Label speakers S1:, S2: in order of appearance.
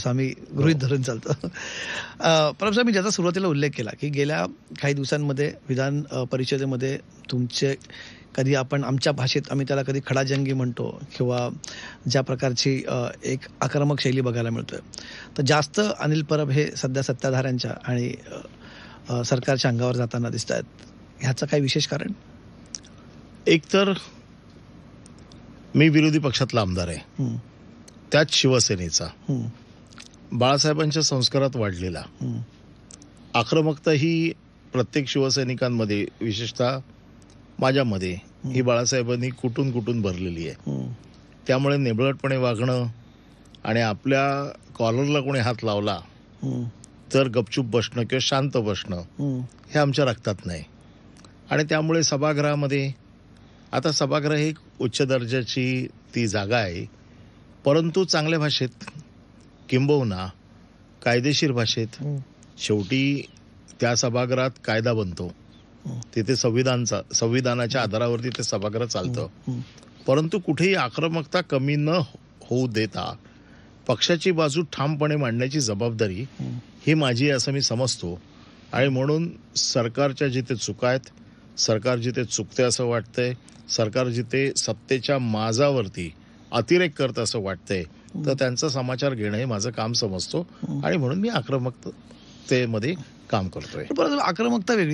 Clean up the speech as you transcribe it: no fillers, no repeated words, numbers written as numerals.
S1: असं आम्ही गृहीत धरून चालतो. परंतु मी ज्याचा सुरुवातीला उल्लेख केला की गेल्या काही दिवसांमध्ये विधान परिषदेमध्ये तुमचे कधी आपण आमच्या भाषेत आम्ही त्याला कधी खडाजंगी म्हणतो किंवा ज्या प्रकारची एक आक्रमक शैली बघायला मिळतोय, तर जास्त अनिल परब हे सध्या सत्ताधाऱ्यांच्या आणि सरकारच्या अंगावर जाताना दिसत आहेत. ह्याचं काही विशेष कारण?
S2: एकतर मी विरोधी पक्षातला आमदार आहे, त्याच शिवसेनेचा, बाळासाहेबांच्या संस्कारात वाढलेला. आक्रमकता ही प्रत्येक शिवसैनिकांमध्ये, विशेषतः माझ्यामध्ये, ही बाळासाहेबांनी कुठून कुठून भरलेली आहे. त्यामुळे नेबळटपणे वागणं आणि आपल्या कॉलरला कोणी हात लावला तर गपचूप बसणं किंवा शांत बसणं हे आमच्या रक्तात नाही. आणि त्यामुळे सभागृहामध्ये, आता सभागृह ही उच्च दर्जाची ती जागा आहे, परंतु चांगल्या भाषेत किंबहुना कायदेशीर भाषेत, शेवटी त्या सभागृहात कायदा बनतो, तिथे संविधानाच्या आधारावरती ते सभागृह चालतं. परंतु कुठेही आक्रमकता कमी न होऊ देता पक्षाची बाजू ठामपणे मांडण्याची जबाबदारी ही माझी असं मी समजतो. आणि म्हणून सरकारच्या जिथे चुका आहेत, सरकार जिथे चुकते असं वाटतंय, सरकार जिथे सत्तेच्या माजावरती अतिरेक करत असं वाटतंय, तर त्यांचा समाचार घेणं हे माझं काम समजतो. आणि म्हणून मी आक्रमकतेमध्ये काम करतोय.
S1: परंतु आक्रमकता वेगळी,